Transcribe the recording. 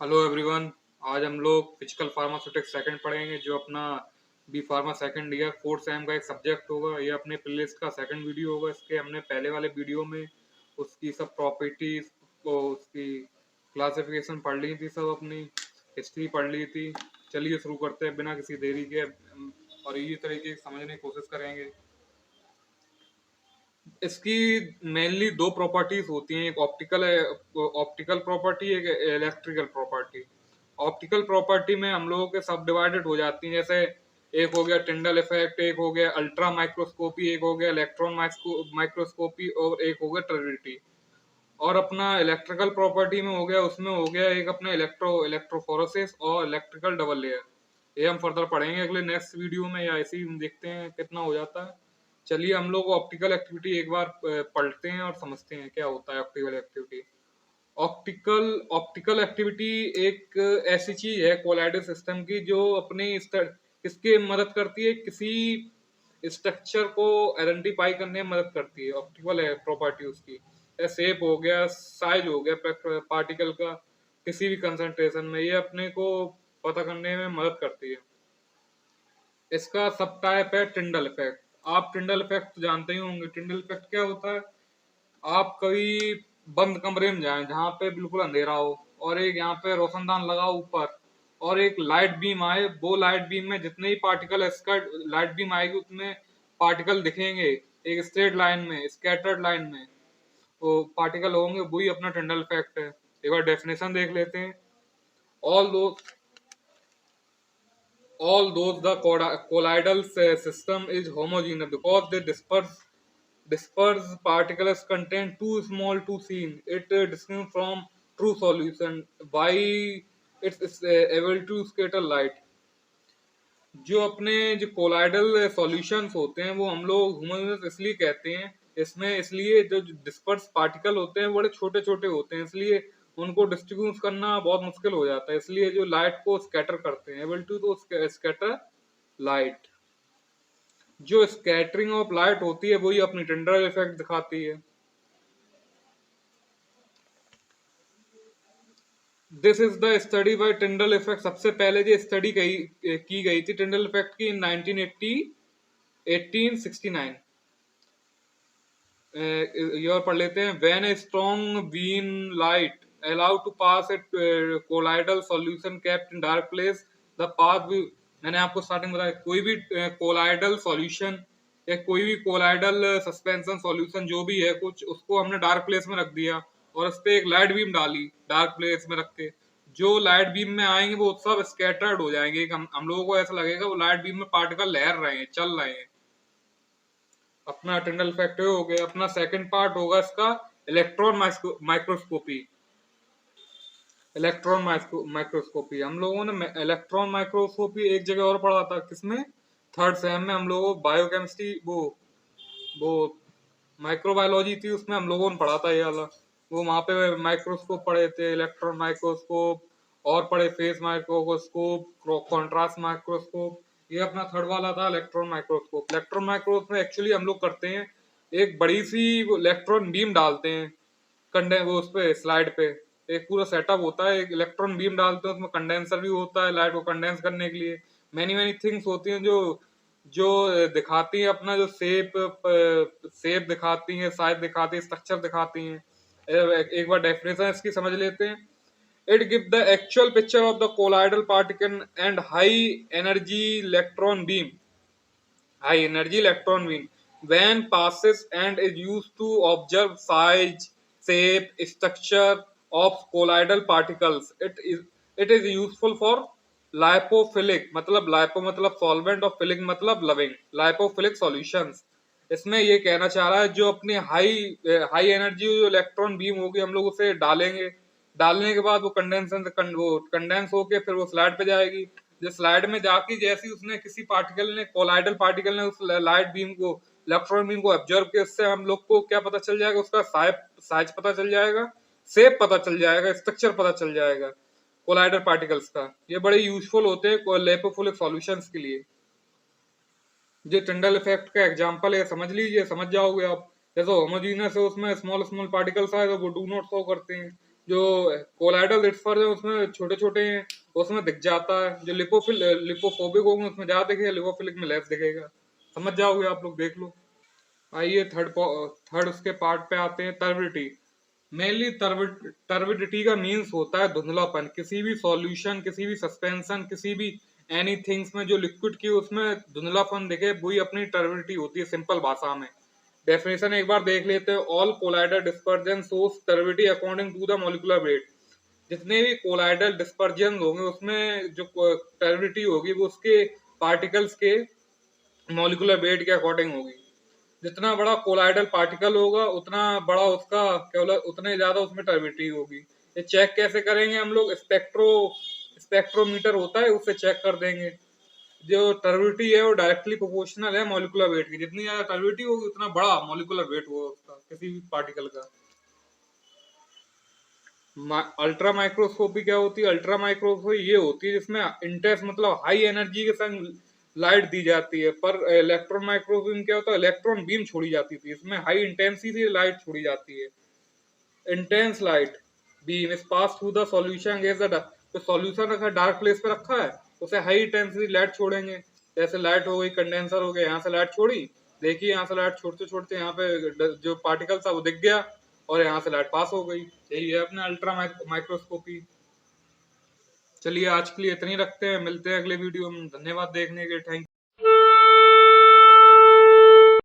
Hello everyone. आज हम लोग फिजिकल फार्मास्यूटिक्स सेकंड पढ़ेंगे, जो अपना B pharma second year fourth sem का एक सब्जेक्ट होगा। ये अपने प्लेलिस्ट का सेकंड वीडियो होगा। इसके हमने पहले वाले वीडियो में उसकी सब प्रॉपर्टीज को, उसकी क्लासिफिकेशन पढ़ ली थी, सब अपनी हिस्ट्री पढ़ ली थी। चलिए शुरू करते हैं बिना किसी देरी के, और इसी तरीके से समझने की कोशिश करेंगे। इसकी मेनली दो प्रॉपर्टीज होती हैं, एक ऑप्टिकल प्रॉपर्टी, एक इलेक्ट्रिकल प्रॉपर्टी। ऑप्टिकल प्रॉपर्टी में हम लोगों के सब डिवाइडेड हो जाती हैं, जैसे एक हो गया टिंडल इफेक्ट, एक हो गया अल्ट्रा माइक्रोस्कोपी, एक हो गया इलेक्ट्रॉन माइक्रोस्कोपी, और एक हो गया टर्बिडिटी। और अपना इलेक्ट्रिकल प्रॉपर्टी में हो गया, उसमें हो गया एक अपना इलेक्ट्रोफोरेसिस और इलेक्ट्रिकल डबल लेयर। ये हम फर्दर पढ़ेंगे अगले नेक्स्ट वीडियो में, या ऐसे ही हम देखते हैं कितना हो जाता है। चलिए हम लोग ऑप्टिकल एक्टिविटी एक बार पढ़ते हैं और समझते हैं क्या होता है ऑप्टिकल एक्टिविटी। ऑप्टिकल एक्टिविटी एक ऐसी चीज है कोलाइडल सिस्टम की, जो अपनी इसके मदद करती है, किसी स्ट्रक्चर को आइडेंटिफाई करने में मदद करती है। ऑप्टिकल प्रॉपर्टी उसकी शेप हो गया, साइज हो गया पार्टिकल का, किसी भी कंसंट्रेशन में, ये अपने को पता करने में मदद करती है। इसका सब टाइप है टिंडल इफेक्ट। आप टिंडल इफेक्ट जानते ही होंगे। टिंडल इफेक्ट क्या होता है? आप कभी बंद कमरे में जाएं जहां पे बिल्कुल अंधेरा हो, और एक यहाँ पे रोशनदान लगा ऊपर, और एक लाइट बीम आए। वो लाइट बीम में जितने ही पार्टिकल इसका लाइट बीम आएगी, उतने पार्टिकल दिखेंगे एक स्ट्रेट लाइन में, स्कैटर्ड लाइन में वो पार्टिकल होंगे। वही अपना टिंडल इफेक्ट है। एक बार डेफिनेशन देख लेते हैं। ऑल दो all those the colloidal system is homogeneous because they disperse particles contain too small to seen. It distinct from true solution by it's able to scatter light. जो अपने जो colloidal solutions होते हैं, वो हम लोग होमोजेनियस इसलिए कहते हैं। इसमें इसलिए जो डिस्पर्स पार्टिकल होते हैं बड़े छोटे छोटे होते हैं, इसलिए उनको डिस्ट्रीब्यूट करना बहुत मुश्किल हो जाता है। इसलिए जो लाइट को स्कैटर करते हैं, एबल टू तो स्कैटर लाइट। जो स्कैटरिंग ऑफ लाइट होती है वही अपनी टिंडल इफेक्ट दिखाती है। This is the study bye Tyndall effect. सबसे पहले जो स्टडी की गई थी टिंडल इफेक्ट की इन 1869। ये पढ़ लेते हैं। When a strong beam light allowed to pass a colloidal solution kept in dark place, the path भी मैंने आपको स्टार्टिंग बताया। कोई भी कोलाइडल सॉल्यूशन या कोई भी कोलाइडल सस्पेंशन सॉल्यूशन जो भी है कुछ, उसको हमने डार्क प्लेस में रख दिया और उस पर एक लाइट बीम डाली डार्क प्लेस में रख के। जो लाइट बीम में आएंगे वो सब स्कैटर्ड हो जाएंगे। हम लोगों को ऐसा लगेगा वो लाइट बीम में पार्टिकल लहर रहे हैं, चल रहे हैं। अपना टिंडल इफेक्ट हो गया। अपना सेकंड पार्ट होगा इसका इलेक्ट्रॉन माइक्रोस्कोपी। इलेक्ट्रॉन माइक्रोस्कोपी हम लोगों ने इलेक्ट्रॉन माइक्रोस्कोपी एक जगह और पढ़ा था, किसमें? थर्ड सेम में हम लोगों को बायोकेमिस्ट्री, वो माइक्रोबायोलॉजी थी, उसमें हम लोगों ने पढ़ा था ये वाला। वो वहां पे माइक्रोस्कोप पढ़े थे, इलेक्ट्रॉन माइक्रोस्कोप, और पढ़े फेस माइक्रोस्कोप, कॉन्ट्रास्ट माइक्रोस्कोप। ये अपना थर्ड वाला था इलेक्ट्रॉन माइक्रोस्कोप। इलेक्ट्रॉन माइक्रोस्कोप में एक्चुअली हम लोग करते हैं, एक बड़ी सी इलेक्ट्रॉन बीम डालते हैं कंडे वो उस पे स्लाइड पे। एक पूरा सेटअप होता है, एक इलेक्ट्रॉन बीम डालते हैं, उसमें कंडेंसर भी होता है लाइट को कंडेंस करने के लिए। मैनी मैनी थिंग्स होती हैं जो जो दिखाती है अपना जो शेप दिखाती है, साइज दिखाती है, स्ट्रक्चर दिखाती हैं। एक बार डेफिनेशन इसकी समझ लेते हैं। It give the actual picture of the colloidal particle and high energy electron beam when passes and is used to observe size, shape, structure of colloidal particles. It is useful for lipophilic, मतलब lipo मतलब solvent और philic मतलब loving, lipophilic solutions। इसमें ये कहना चाह रहा है जो अपनी हाई एनर्जी जो इलेक्ट्रॉन बीम होगी, हम लोग उसे डालेंगे। डालने के बाद वो कंडेंस होके फिर वो स्लाइड पे जाएगी। जो स्लाइड में जाके जैसे उसने किसी पार्टिकल ने, कोलाइडल पार्टिकल ने, उस लाइट बीम को, इलेक्ट्रॉन बीम को ऑब्जर्व किया, उससे हम लोग को क्या पता चल जाएगा? उसका साइज पता चल जाएगा, शेप पता चल जाएगा, स्ट्रक्चर पता चल जाएगा कोलाइडल पार्टिकल्स का। ये बड़े यूजफुल होते हैं लिपोफिलिक सॉल्यूशंस के लिए। जो टिंडल इफेक्ट का एग्जांपल है, समझ लीजिए, समझ जाओगे आप। जैसे होमोजीनियस है, उसमें स्मॉल स्मॉल पार्टिकल्स आए तो वो डू नॉट शो करते हैं। जो कोलाइडल डिस्पर्जन उसमें छोटे छोटे हैं, उसमें दिख जाता है। जो लिपोफोबिक होंगे उसमें ज्यादा दिखेगा, लिपोफिलिक में लेस दिखेगा। समझ जाओगे आप लोग, देख लो। आइए थर्ड उसके पार्ट पे आते हैं, टर्बिडिटी। मेनली टर्बिडिटी का मीन्स होता है धुंधलापन। किसी भी सॉल्यूशन, किसी भी सस्पेंशन, किसी भी एनी थिंग्स में जो लिक्विड की उसमें धुंधलापन दिखे, वही अपनी टर्बिडिटी होती है, सिंपल भाषा में। डेफिनेशन एक बार देख लेते हैं। ऑल कोलाइडल डिस्पर्जन सोर्स turbidity according to the molecular weight. जितने भी कोलाइडल डिस्पर्जन होंगे उसमें जो टर्बिडिटी होगी वो उसके पार्टिकल्स के मॉलिक्यूलर वेट के अकॉर्डिंग होगी। जितना बड़ा कोलाइडल पार्टिकल होगा उतना बड़ा उसका केवल उतने ज्यादा उसमें टर्बिडिटी होगी। ये चेक कैसे करेंगे हम लोग? स्पेक्ट्रोमीटर होता है, उससे चेक कर देंगे। जो टर्बिडिटी है वो डायरेक्टली प्रोपोर्शनल है मॉलिक्यूलर वेट की। जितनी ज्यादा टर्बिडिटी होगी उतना बड़ा मॉलिक्यूलर वेट होगा उसका, किसी भी पार्टिकल का। अल्ट्रा माइक्रोस्कोपी क्या होती है? अल्ट्रा माइक्रोस्कोपी ये होती है जिसमें इंटेंस मतलब हाई एनर्जी के संग लाइट दी जाती है। पर इलेक्ट्रॉन माइक्रोस्कोपी में क्या होता है? इलेक्ट्रॉन बीम छोड़ी जाती थी, इसमें हाई इंटेंसिटी लाइट छोड़ी जाती है। Intense light beam is pass through the solution gas the, तो सॉल्यूशन रखा डार्क प्लेस पे रखा है, उसे हाई इंटेंसिटी लाइट छोड़ेंगे। जैसे लाइट हो गई, कंडेंसर हो गया, यहाँ से लाइट छोड़ी, देखिए यहाँ से लाइट छोड़ते छोड़ते यहाँ पे जो पार्टिकल था वो दिख गया, और यहाँ से लाइट पास हो गई। यही है अपने अल्ट्रा माइक्रोस्कोपी। चलिए आज के लिए इतनी रखते हैं, मिलते हैं अगले वीडियो में। धन्यवाद देखने के, थैंक